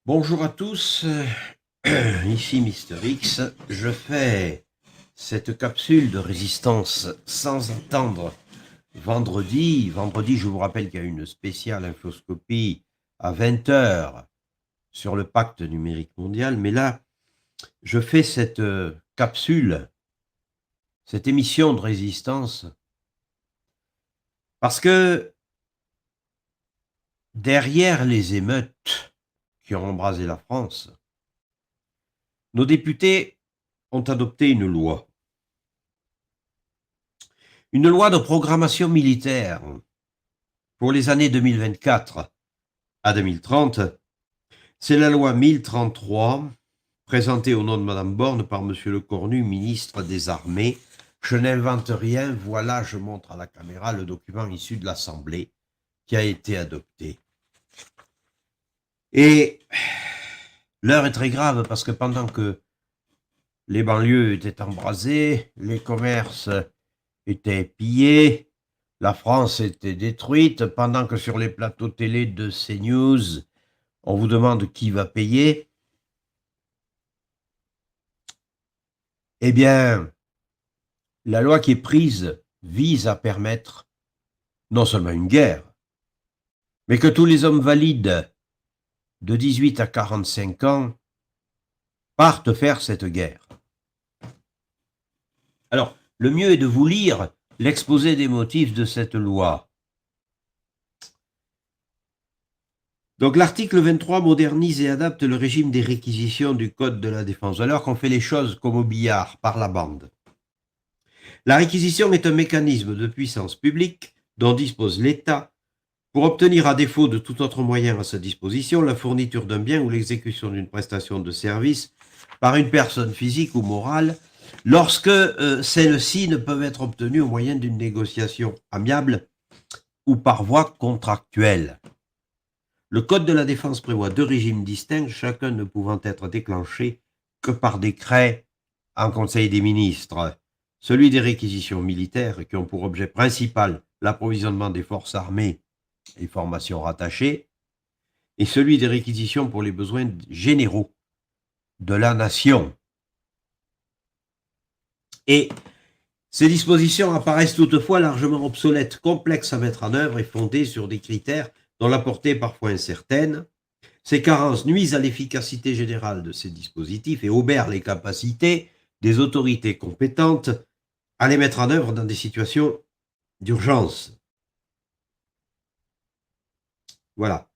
Bonjour à tous, ici Mister X. Je fais cette capsule de résistance sans attendre vendredi. Vendredi, je vous rappelle qu'il y a une spéciale infoscopie à 20 h sur le pacte numérique mondial. Mais là, je fais cette capsule, cette émission de résistance, parce que derrière les émeutes qui ont embrasé la France, nos députés ont adopté une loi. Une loi de programmation militaire pour les années 2024 à 2030. C'est la loi 1033, présentée au nom de Madame Borne par Monsieur Lecornu, ministre des Armées. Je n'invente rien, voilà, je montre à la caméra le document issu de l'Assemblée qui a été adopté. Et l'heure est très grave parce que pendant que les banlieues étaient embrasées, les commerces étaient pillés, la France était détruite, pendant que sur les plateaux télé de CNews, on vous demande qui va payer. Eh bien, la loi qui est prise vise à permettre non seulement une guerre, mais que tous les hommes valides de 18 à 45 ans partent faire cette guerre. Alors, le mieux est de vous lire l'exposé des motifs de cette loi. Donc l'article 23 modernise et adapte le régime des réquisitions du Code de la défense, alors qu'on fait les choses comme au billard, par la bande. La réquisition est un mécanisme de puissance publique dont dispose l'État pour obtenir, à défaut de tout autre moyen à sa disposition, la fourniture d'un bien ou l'exécution d'une prestation de service par une personne physique ou morale, lorsque celles-ci ne peuvent être obtenues au moyen d'une négociation amiable ou par voie contractuelle. Le Code de la défense prévoit deux régimes distincts, chacun ne pouvant être déclenché que par décret en Conseil des ministres. Celui des réquisitions militaires, qui ont pour objet principal l'approvisionnement des forces armées et formations rattachées, et celui des réquisitions pour les besoins généraux de la nation. Et ces dispositions apparaissent toutefois largement obsolètes, complexes à mettre en œuvre et fondées sur des critères dont la portée est parfois incertaine. Ces carences nuisent à l'efficacité générale de ces dispositifs et obèrent les capacités des autorités compétentes à les mettre en œuvre dans des situations d'urgence. Voilà.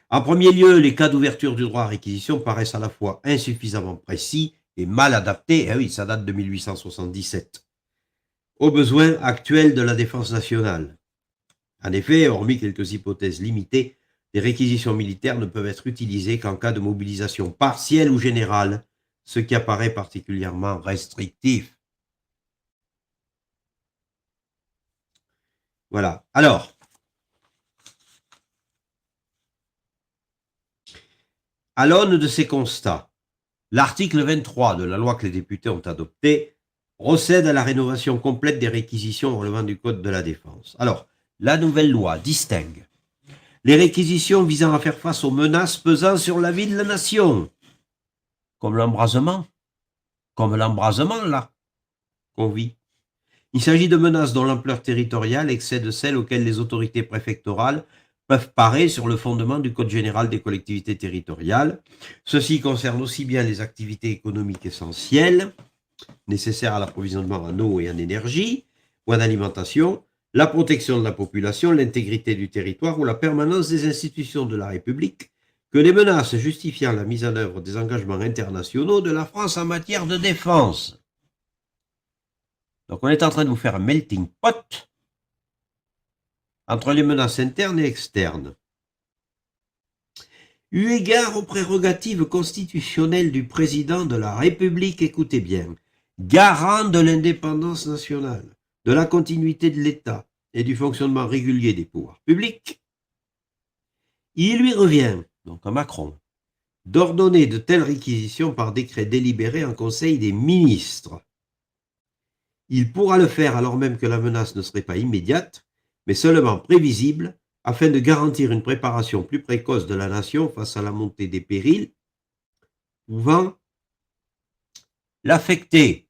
En premier lieu, les cas d'ouverture du droit à réquisition paraissent à la fois insuffisamment précis et mal adaptés, oui, ça date de 1877, aux besoins actuels de la défense nationale. En effet, hormis quelques hypothèses limitées, les réquisitions militaires ne peuvent être utilisées qu'en cas de mobilisation partielle ou générale, ce qui apparaît particulièrement restrictif. Voilà. Alors, à l'aune de ces constats, l'article 23 de la loi que les députés ont adoptée procède à la rénovation complète des réquisitions relevant du Code de la défense. Alors, la nouvelle loi distingue les réquisitions visant à faire face aux menaces pesant sur la vie de la nation, comme l'embrasement là, qu'on vit. Il s'agit de menaces dont l'ampleur territoriale excède celle auxquelles les autorités préfectorales peuvent parer sur le fondement du Code général des collectivités territoriales. Ceci concerne aussi bien les activités économiques essentielles, nécessaires à l'approvisionnement en eau et en énergie, ou en alimentation, la protection de la population, l'intégrité du territoire ou la permanence des institutions de la République, que les menaces justifiant la mise en œuvre des engagements internationaux de la France en matière de défense. Donc on est en train de vous faire un melting pot entre les menaces internes et externes. Eu égard aux prérogatives constitutionnelles du président de la République, écoutez bien, garant de l'indépendance nationale, de la continuité de l'État et du fonctionnement régulier des pouvoirs publics, il lui revient, donc à Macron, d'ordonner de telles réquisitions par décret délibéré en Conseil des ministres. Il pourra le faire alors même que la menace ne serait pas immédiate, mais seulement prévisible, afin de garantir une préparation plus précoce de la nation face à la montée des périls pouvant l'affecter.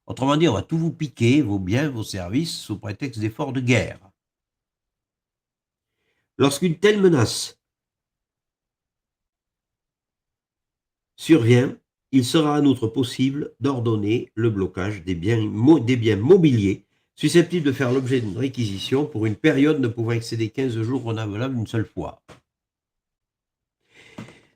Autrement dit, on va tout vous piquer, vos biens, vos services, sous prétexte d'efforts de guerre. Lorsqu'une telle menace survient, il sera en outre possible d'ordonner le blocage des biens mobiliers susceptibles de faire l'objet d'une réquisition pour une période ne pouvant excéder 15 jours renouvelables une seule fois.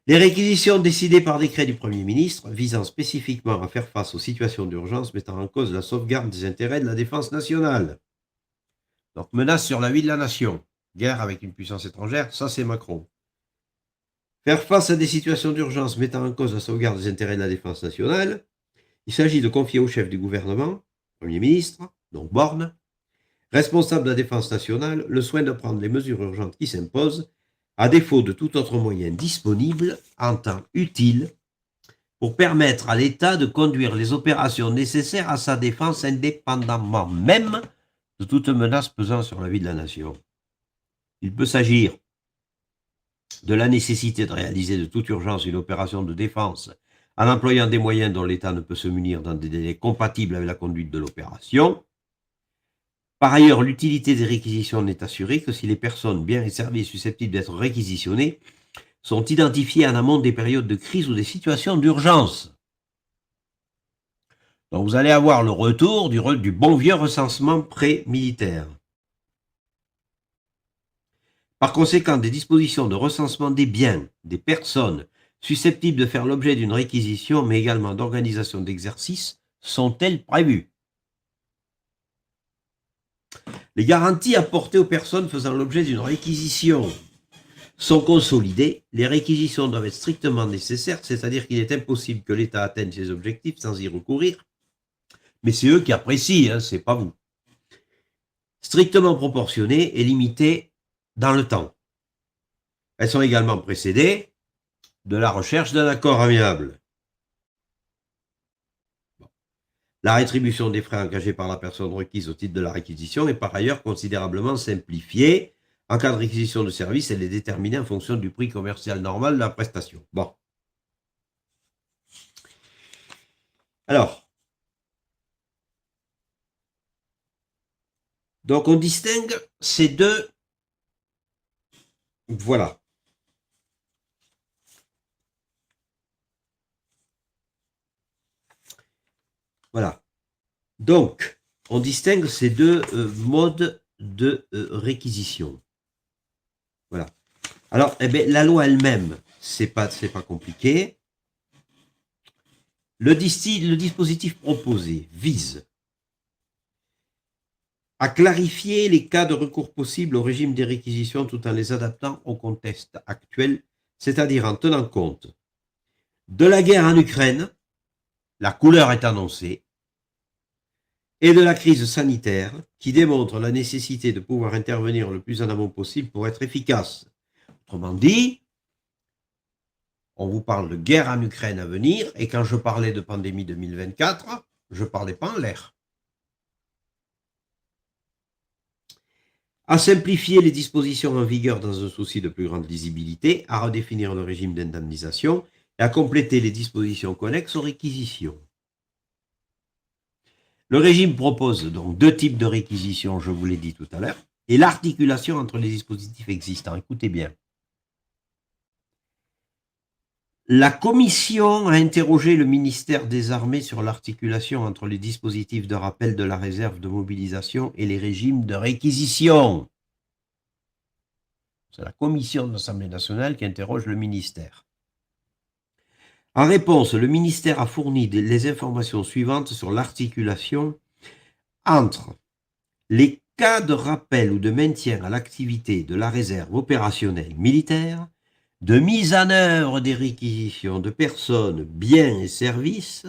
Les réquisitions décidées par décret du Premier ministre visant spécifiquement à faire face aux situations d'urgence mettant en cause la sauvegarde des intérêts de la défense nationale. Donc, menace sur la vie de la nation. Guerre avec une puissance étrangère, ça c'est Macron. Faire face à des situations d'urgence mettant en cause la sauvegarde des intérêts de la défense nationale, il s'agit de confier au chef du gouvernement, Premier ministre, donc Borne, responsable de la défense nationale, le soin de prendre les mesures urgentes qui s'imposent, à défaut de tout autre moyen disponible en temps utile pour permettre à l'État de conduire les opérations nécessaires à sa défense indépendamment même de toute menace pesant sur la vie de la nation. Il peut s'agir de la nécessité de réaliser de toute urgence une opération de défense en employant des moyens dont l'État ne peut se munir dans des délais compatibles avec la conduite de l'opération. Par ailleurs, l'utilité des réquisitions n'est assurée que si les personnes, biens et services susceptibles d'être réquisitionnés sont identifiés en amont des périodes de crise ou des situations d'urgence. Donc vous allez avoir le retour du bon vieux recensement pré-militaire. Par conséquent, des dispositions de recensement des biens, des personnes susceptibles de faire l'objet d'une réquisition, mais également d'organisation d'exercice, sont-elles prévues? Les garanties apportées aux personnes faisant l'objet d'une réquisition sont consolidées. Les réquisitions doivent être strictement nécessaires, c'est-à-dire qu'il est impossible que l'État atteigne ses objectifs sans y recourir. Mais c'est eux qui apprécient, hein, c'est pas vous. Strictement proportionnées et limitées dans le temps. Elles sont également précédées de la recherche d'un accord amiable. La rétribution des frais engagés par la personne requise au titre de la réquisition est par ailleurs considérablement simplifiée. En cas de réquisition de service, elle est déterminée en fonction du prix commercial normal de la prestation. Bon. Alors, donc on distingue ces deux. Voilà. Voilà. Donc, on distingue ces deux modes de réquisition. Voilà. Alors, eh bien, la loi elle-même, c'est pas compliqué. Le dispositif proposé vise à clarifier les cas de recours possibles au régime des réquisitions tout en les adaptant au contexte actuel, c'est-à-dire en tenant compte de la guerre en Ukraine, la couleur est annoncée, et de la crise sanitaire qui démontre la nécessité de pouvoir intervenir le plus en amont possible pour être efficace. Autrement dit, on vous parle de guerre en Ukraine à venir, et quand je parlais de pandémie 2024, je ne parlais pas en l'air. À simplifier les dispositions en vigueur dans un souci de plus grande lisibilité, à redéfinir le régime d'indemnisation et à compléter les dispositions connexes aux réquisitions. Le régime propose donc deux types de réquisitions, je vous l'ai dit tout à l'heure, et l'articulation entre les dispositifs existants. Écoutez bien. La Commission a interrogé le ministère des Armées sur l'articulation entre les dispositifs de rappel de la réserve de mobilisation et les régimes de réquisition. C'est la Commission de l'Assemblée nationale qui interroge le ministère. En réponse, le ministère a fourni les informations suivantes sur l'articulation entre les cas de rappel ou de maintien à l'activité de la réserve opérationnelle militaire, de mise en œuvre des réquisitions de personnes, biens et services,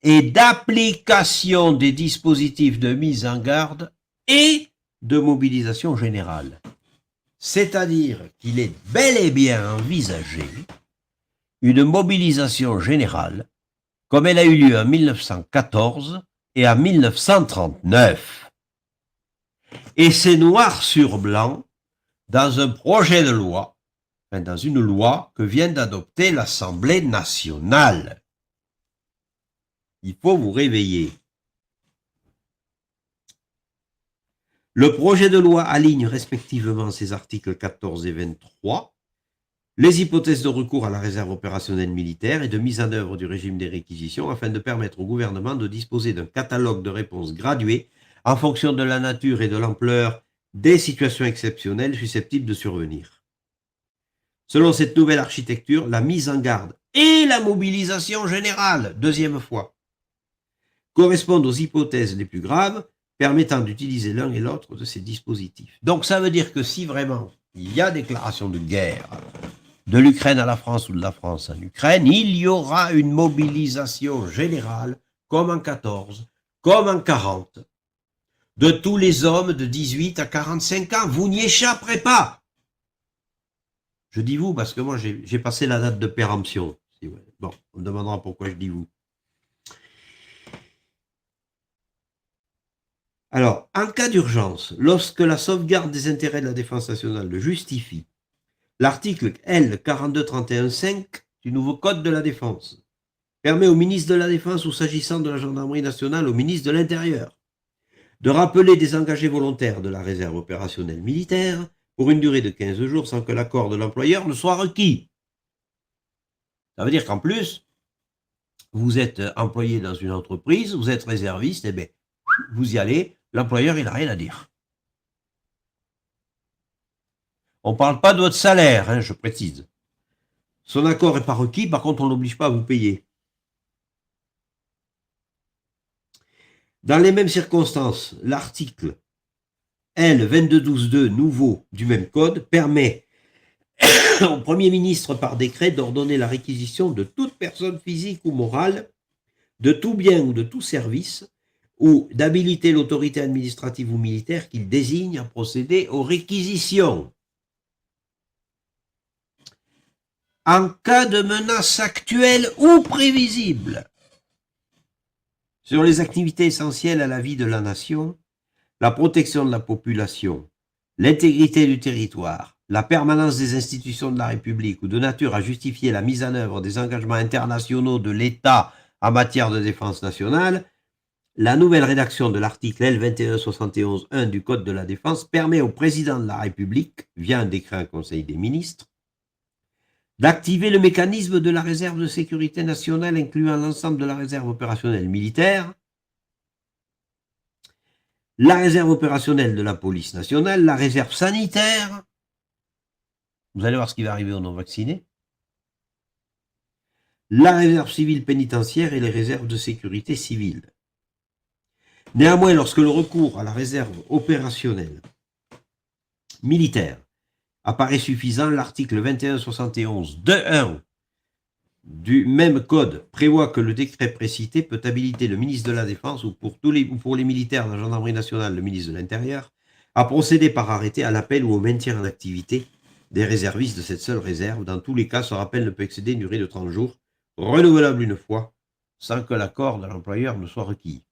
et d'application des dispositifs de mise en garde et de mobilisation générale. C'est-à-dire qu'il est bel et bien envisagé une mobilisation générale, comme elle a eu lieu en 1914 et en 1939. Et c'est noir sur blanc dans un projet de loi, enfin dans une loi que vient d'adopter l'Assemblée nationale. Il faut vous réveiller. Le projet de loi aligne respectivement ses articles 14 et 23, les hypothèses de recours à la réserve opérationnelle militaire et de mise en œuvre du régime des réquisitions afin de permettre au gouvernement de disposer d'un catalogue de réponses graduées en fonction de la nature et de l'ampleur des situations exceptionnelles susceptibles de survenir. Selon cette nouvelle architecture, la mise en garde et la mobilisation générale, deuxième fois, correspondent aux hypothèses les plus graves permettant d'utiliser l'un et l'autre de ces dispositifs. Donc ça veut dire que si vraiment il y a déclaration de guerre de l'Ukraine à la France ou de la France en Ukraine, il y aura une mobilisation générale, comme en 14, comme en 40, de tous les hommes de 18 à 45 ans. Vous n'y échapperez pas. Je dis vous parce que moi j'ai passé la date de péremption. Bon, on me demandera pourquoi je dis vous. Alors, en cas d'urgence, lorsque la sauvegarde des intérêts de la défense nationale le justifie, l'article L. 4231-5 du nouveau Code de la Défense permet au ministre de la Défense ou s'agissant de la gendarmerie nationale au ministre de l'Intérieur de rappeler des engagés volontaires de la réserve opérationnelle militaire pour une durée de 15 jours sans que l'accord de l'employeur ne soit requis. Ça veut dire qu'en plus, vous êtes employé dans une entreprise, vous êtes réserviste, et bien, vous y allez, l'employeur, il n'a rien à dire. On ne parle pas de votre salaire, hein, je précise. Son accord n'est pas requis, par contre, on ne l'oblige pas à vous payer. Dans les mêmes circonstances, l'article L. 2212.2 nouveau du même code permet au Premier ministre par décret d'ordonner la réquisition de toute personne physique ou morale, de tout bien ou de tout service, ou d'habiliter l'autorité administrative ou militaire qu'il désigne à procéder aux réquisitions. En cas de menace actuelle ou prévisible sur les activités essentielles à la vie de la nation, la protection de la population, l'intégrité du territoire, la permanence des institutions de la République ou de nature à justifier la mise en œuvre des engagements internationaux de l'État en matière de défense nationale, la nouvelle rédaction de l'article L. 2171-1 du Code de la Défense permet au président de la République, via un décret en Conseil des ministres, d'activer le mécanisme de la réserve de sécurité nationale incluant l'ensemble de la réserve opérationnelle militaire, la réserve opérationnelle de la police nationale, la réserve sanitaire, vous allez voir ce qui va arriver aux non-vaccinés, la réserve civile pénitentiaire et les réserves de sécurité civile. Néanmoins, lorsque le recours à la réserve opérationnelle militaire apparaît suffisant, l'article 2171-2.1 du même code prévoit que le décret précité peut habiliter le ministre de la Défense ou pour les militaires de la gendarmerie nationale, le ministre de l'Intérieur, à procéder par arrêté à l'appel ou au maintien en activité des réservistes de cette seule réserve. Dans tous les cas, ce rappel ne peut excéder une durée de 30 jours, renouvelable une fois, sans que l'accord de l'employeur ne soit requis.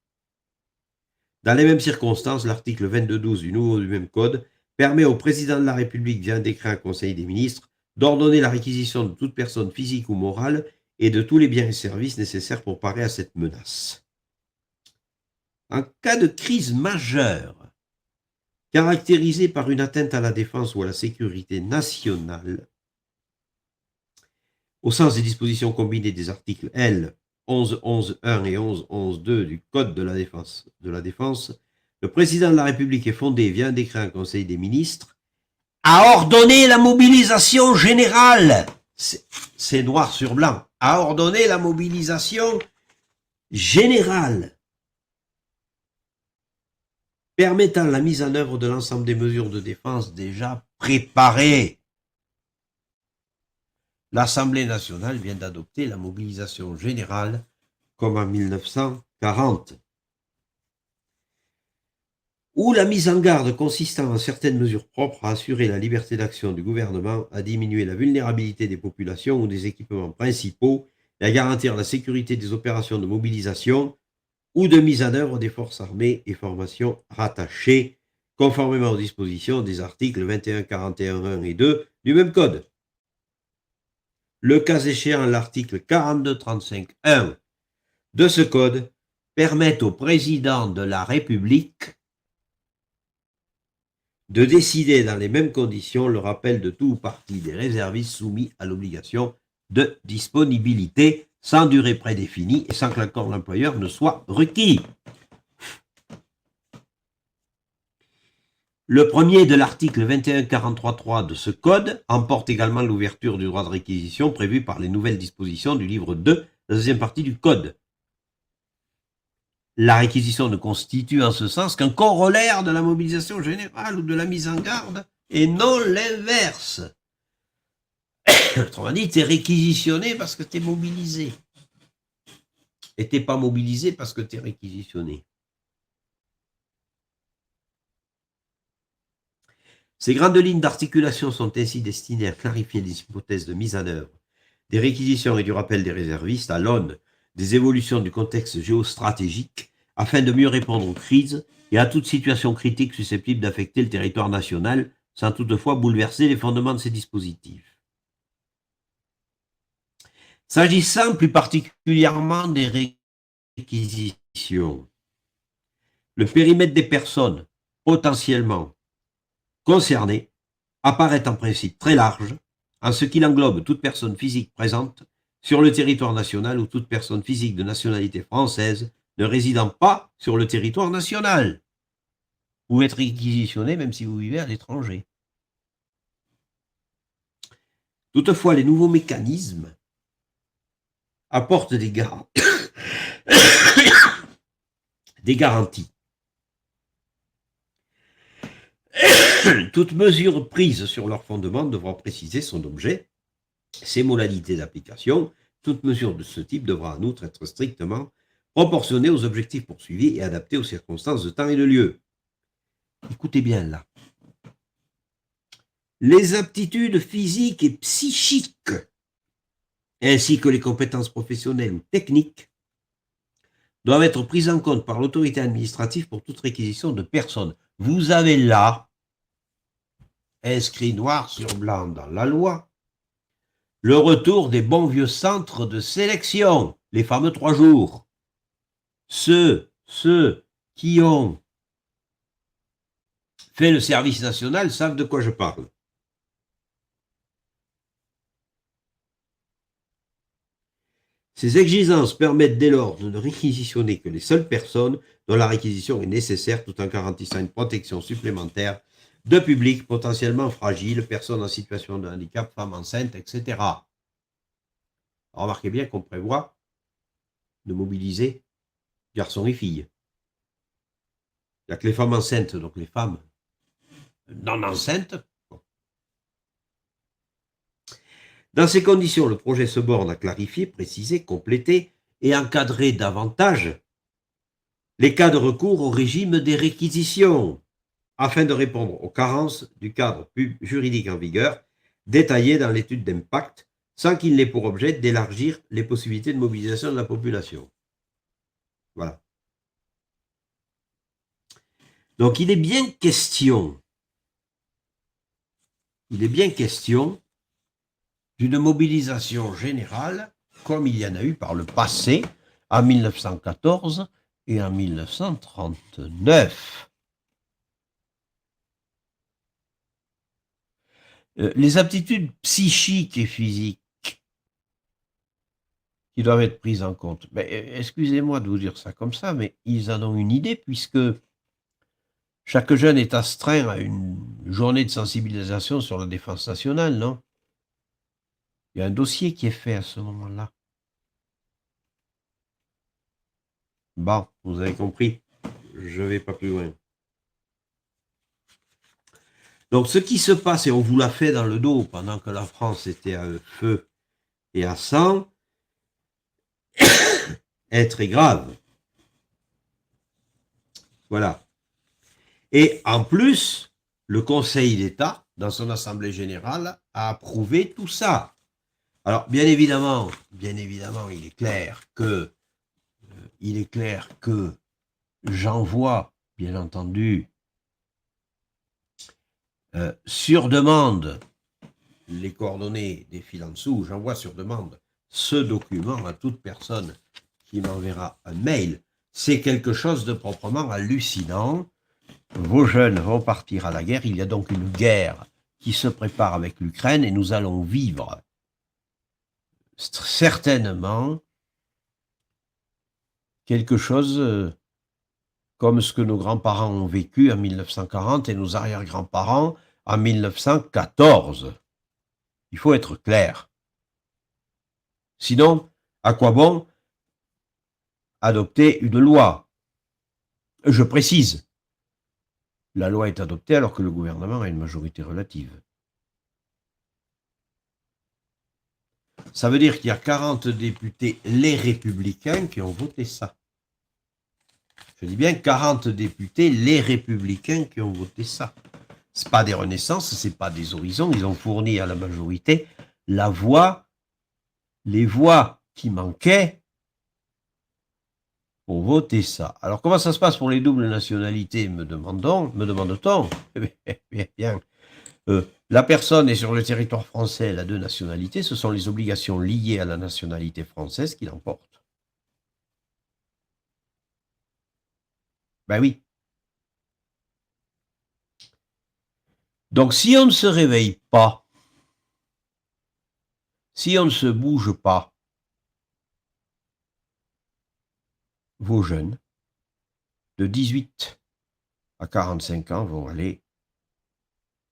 Dans les mêmes circonstances, l'article 22.12 du même code permet au président de la République, via un décret en Conseil des ministres, d'ordonner la réquisition de toute personne physique ou morale et de tous les biens et services nécessaires pour parer à cette menace. En cas de crise majeure, caractérisée par une atteinte à la défense ou à la sécurité nationale, au sens des dispositions combinées des articles L. 11.11.1 et 11.11.2 du Code de la Défense, le président de la République est fondé, via un décret en Conseil des ministres, à ordonner la mobilisation générale. C'est noir sur blanc. À ordonner la mobilisation générale permettant la mise en œuvre de l'ensemble des mesures de défense déjà préparées. L'Assemblée nationale vient d'adopter la mobilisation générale comme en 1940. Ou la mise en garde consistant en certaines mesures propres à assurer la liberté d'action du gouvernement, à diminuer la vulnérabilité des populations ou des équipements principaux et à garantir la sécurité des opérations de mobilisation ou de mise en œuvre des forces armées et formations rattachées, conformément aux dispositions des articles 21, 41.1 et 2 du même code. Le cas échéant, l'article 42.35.1 de ce code permet au président de la République de décider dans les mêmes conditions le rappel de tout ou partie des réservistes soumis à l'obligation de disponibilité sans durée prédéfinie et sans que l'accord de l'employeur ne soit requis. Le premier de l'article 21.43.3 de ce code emporte également l'ouverture du droit de réquisition prévu par les nouvelles dispositions du livre 2 de la deuxième partie du code. La réquisition ne constitue en ce sens qu'un corollaire de la mobilisation générale ou de la mise en garde et non l'inverse. Autrement dit, tu es réquisitionné parce que tu es mobilisé. Et tu n'es pas mobilisé parce que tu es réquisitionné. Ces grandes lignes d'articulation sont ainsi destinées à clarifier les hypothèses de mise en œuvre des réquisitions et du rappel des réservistes à l'aune des évolutions du contexte géostratégique afin de mieux répondre aux crises et à toute situation critique susceptible d'affecter le territoire national sans toutefois bouleverser les fondements de ces dispositifs. S'agissant plus particulièrement des réquisitions, le périmètre des personnes potentiellement concernées apparaît en principe très large en ce qu'il englobe toute personne physique présente sur le territoire national ou toute personne physique de nationalité française ne résidant pas sur le territoire national. Vous pouvez être réquisitionné même si vous vivez à l'étranger. Toutefois, les nouveaux mécanismes apportent des garanties. Toute mesure prise sur leur fondement devra préciser son objet, ses modalités d'application. Toute mesure de ce type devra en outre être strictement proportionnée aux objectifs poursuivis et adaptée aux circonstances de temps et de lieu. Écoutez bien là. Les aptitudes physiques et psychiques, ainsi que les compétences professionnelles ou techniques, doivent être prises en compte par l'autorité administrative pour toute réquisition de personnes. Vous avez là, inscrit noir sur blanc dans la loi, le retour des bons vieux centres de sélection, les fameux 3 jours. Ceux qui ont fait le service national savent de quoi je parle. Ces exigences permettent dès lors de ne réquisitionner que les seules personnes dont la réquisition est nécessaire tout en garantissant une protection supplémentaire de publics potentiellement fragiles, personnes en situation de handicap, femmes enceintes, etc. Remarquez bien qu'on prévoit de mobiliser garçons et filles. Il n'y a que les femmes enceintes, donc les femmes non enceintes. Dans ces conditions, le projet se borne à clarifier, préciser, compléter et encadrer davantage les cas de recours au régime des réquisitions, afin de répondre aux carences du cadre juridique en vigueur, détaillé dans l'étude d'impact, sans qu'il n'ait pour objet d'élargir les possibilités de mobilisation de la population. Voilà. Donc il est bien question d'une mobilisation générale, comme il y en a eu par le passé, en 1914 et en 1939. Les aptitudes psychiques et physiques qui doivent être prises en compte. Excusez-moi de vous dire ça comme ça, mais ils en ont une idée puisque chaque jeune est astreint à une journée de sensibilisation sur la défense nationale, non? Il y a un dossier qui est fait à ce moment-là. Bon, vous avez compris. Je ne vais pas plus loin. Donc, ce qui se passe, et on vous l'a fait dans le dos pendant que la France était à feu et à sang, est très grave. Voilà. Et en plus, le Conseil d'État, dans son Assemblée générale, a approuvé tout ça. Alors, bien évidemment, il est clair que j'envoie, bien entendu, sur demande les coordonnées des fils en dessous, j'envoie sur demande ce document à toute personne qui m'enverra un mail. C'est quelque chose de proprement hallucinant. Vos jeunes vont partir à la guerre. Il y a donc une guerre qui se prépare avec l'Ukraine et nous allons vivre certainement quelque chose comme ce que nos grands-parents ont vécu en 1940 et nos arrière-grands-parents en 1914. Il faut être clair. Sinon, à quoi bon adopter une loi? Je précise, la loi est adoptée alors que le gouvernement a une majorité relative. Ça veut dire qu'il y a 40 députés, les républicains, qui ont voté ça. Je dis bien 40 députés, les républicains, qui ont voté ça. Ce n'est pas des renaissances, ce n'est pas des horizons. Ils ont fourni à la majorité la voix, les voix qui manquaient pour voter ça. Alors, comment ça se passe pour les doubles nationalités, me demande-t-on? Eh bien, la personne est sur le territoire français, elle a deux nationalités, ce sont les obligations liées à la nationalité française qui l'emportent. Ben oui. Donc, si on ne se réveille pas, si on ne se bouge pas, vos jeunes de 18 à 45 ans vont aller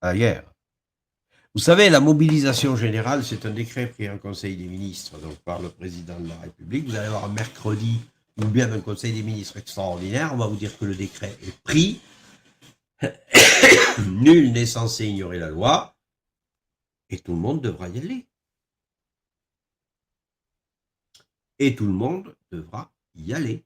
à la guerre. Vous savez, la mobilisation générale, c'est un décret pris en Conseil des ministres, donc par le président de la République. Vous allez avoir un mercredi ou bien un Conseil des ministres extraordinaire. On va vous dire que le décret est pris. Nul n'est censé ignorer la loi. Et tout le monde devra y aller. Et tout le monde devra y aller.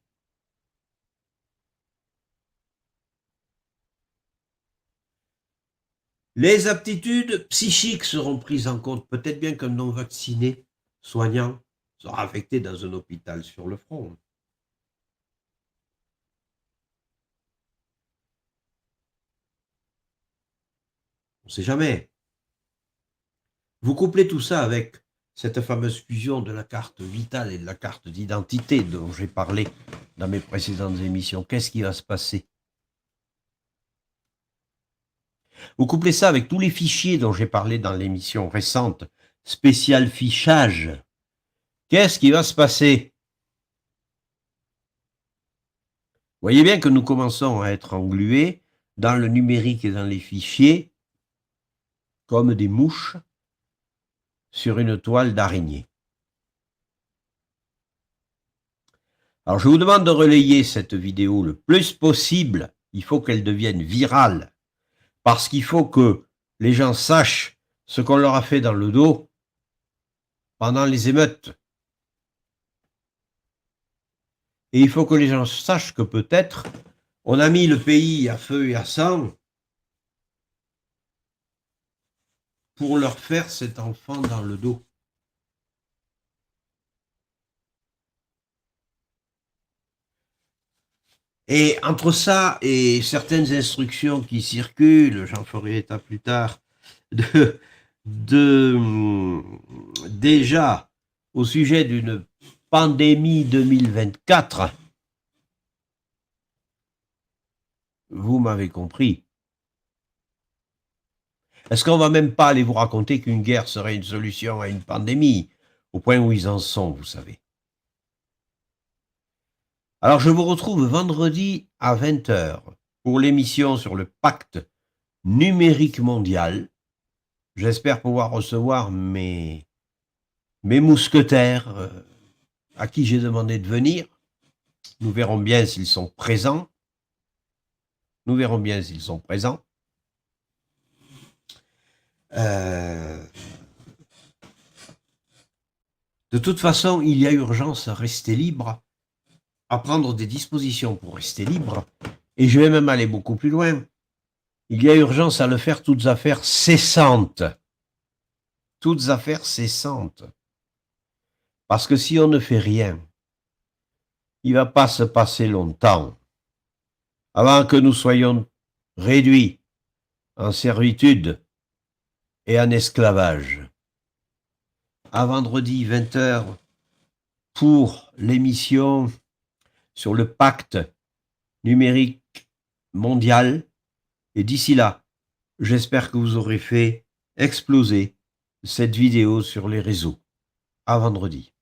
Les aptitudes psychiques seront prises en compte. Peut-être bien qu'un non-vacciné soignant sera affecté dans un hôpital sur le front. On ne sait jamais. Vous couplez tout ça avec cette fameuse fusion de la carte vitale et de la carte d'identité dont j'ai parlé dans mes précédentes émissions. Qu'est-ce qui va se passer? Vous couplez ça avec tous les fichiers dont j'ai parlé dans l'émission récente, spécial fichage. Qu'est-ce qui va se passer? Vous voyez bien que nous commençons à être englués dans le numérique et dans les fichiers comme des mouches sur une toile d'araignée. Alors je vous demande de relayer cette vidéo le plus possible. Il faut qu'elle devienne virale. Parce qu'il faut que les gens sachent ce qu'on leur a fait dans le dos pendant les émeutes. Et il faut que les gens sachent que peut-être on a mis le pays à feu et à sang pour leur faire cet enfant dans le dos. Et entre ça et certaines instructions qui circulent, j'en ferai état plus tard, déjà au sujet d'une pandémie 2024, vous m'avez compris. Est-ce qu'on va même pas aller vous raconter qu'une guerre serait une solution à une pandémie, au point où ils en sont, vous savez? Alors je vous retrouve vendredi à 20h pour l'émission sur le pacte numérique mondial. J'espère pouvoir recevoir mes mousquetaires à qui j'ai demandé de venir. Nous verrons bien s'ils sont présents. Nous verrons bien s'ils sont présents. De toute façon, il y a urgence à rester libre, à prendre des dispositions pour rester libre. Et je vais même aller beaucoup plus loin. Il y a urgence à le faire toutes affaires cessantes. Toutes affaires cessantes. Parce que si on ne fait rien, il ne va pas se passer longtemps avant que nous soyons réduits en servitude et en esclavage. À vendredi 20h pour l'émission sur le pacte numérique mondial. Et d'ici là, j'espère que vous aurez fait exploser cette vidéo sur les réseaux. À vendredi.